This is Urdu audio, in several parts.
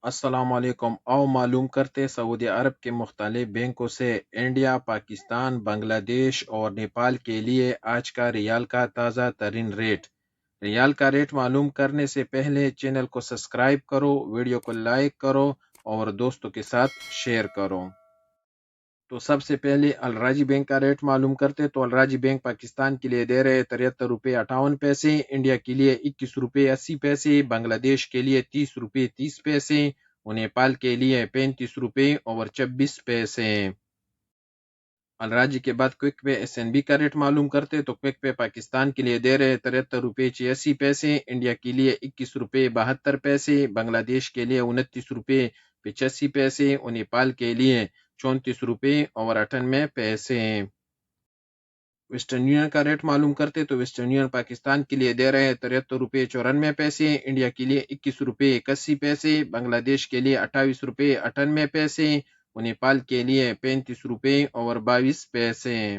السلام علیکم۔ او معلوم کرتے سعودی عرب کے مختلف بینکوں سے انڈیا، پاکستان، بنگلہ دیش اور نیپال کے لیے آج کا ریال کا تازہ ترین ریٹ۔ ریال کا ریٹ معلوم کرنے سے پہلے چینل کو سبسکرائب کرو، ویڈیو کو لائک کرو اور دوستوں کے ساتھ شیئر کرو۔ تو سب سے پہلے الراجی بینک کا ریٹ معلوم کرتے تو الراجی بینک پاکستان کے لیے دے رہے 73 روپے 58 پیسے، انڈیا کے لیے 21 روپے 80 پیسے، بنگلہ دیش کے لیے 30 روپے 30 پیسے اور نیپال کے لیے 35 روپے اور 26 پیسے۔ الراجی کے بعد quick pay S N B کا ریٹ معلوم کرتے تو کوئک پے پاکستان کے لیے دے رہے 73 روپے 86 پیسے، انڈیا کے لیے 21 روپے 72 پیسے، بنگلہ دیش کے لیے 29 روپے 85 پیسے اور نیپال کے لیے 34 روپے اور 98 پیسے۔ ویسٹرن یونین کا ریٹ معلوم کرتے تو ویسٹرن یونین پاکستان کے لیے دے رہے 73 روپے 94 پیسے، انڈیا کے لیے 21 روپے 81 پیسے، بنگلہ دیش کے لیے 28 روپے 98 پیسے اور نیپال کے لیے 35 روپے اور 22 پیسے۔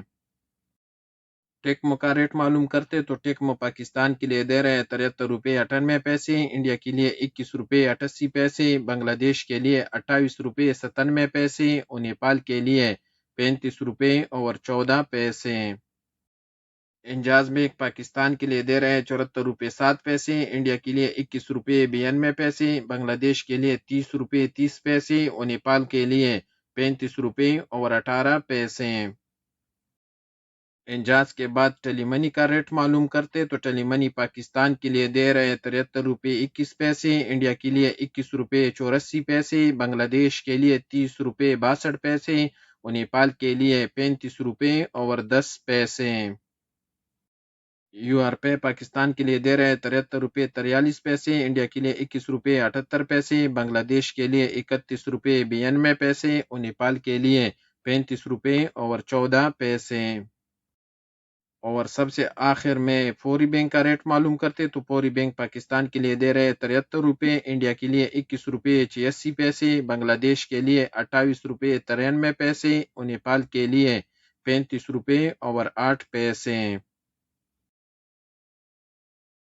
ٹیکمو کا ریٹ معلوم کرتے تو ٹیکمو پاکستان کے لیے دے رہے 73 روپے 98 پیسے، انڈیا کے لیے 21 روپے 88 پیسے، بنگلہ دیش کے لیے 28 روپے 97 پیسے اور نیپال کے لیے 35 روپے اور 14 پیسے۔ انجاز بینک پاکستان کے لیے دے رہے 74 روپے 7 پیسے، انڈیا کے لیے 21 روپے 92 پیسے، بنگلہ دیش کے لیے 30 روپے 30 پیسے اور نیپال کے لیے 35 روپے اور 18 پیسے۔ انجاز کے بعد ٹیلی منی کا ریٹ معلوم کرتے تو ٹیلی منی پاکستان کے لیے دے رہے 73 روپے 21 پیسے، انڈیا کے لیے 21 روپے 84 پیسے، بنگلہ دیش کے لیے 30 روپے 62 پیسے اور نیپال کے لیے 35 روپے اور 10 پیسے۔ یو آر پے پاکستان کے لیے دے رہے 73 روپے 43 پیسے، انڈیا کے لیے 21 روپے 78 پیسے، بنگلہ دیش کے لیے 31 روپے 92 پیسے اور نیپال کے لیے 35 روپے اور 14 پیسے۔ اور سب سے آخر میں فوری بینک کا ریٹ معلوم کرتے تو فوری بینک پاکستان کے لیے دے رہے 73 روپے، انڈیا کے لیے 21 روپے 86 پیسے، بنگلہ دیش کے لیے 28 روپے 93 پیسے اور نیپال کے لیے 35 روپے اور 8 پیسے۔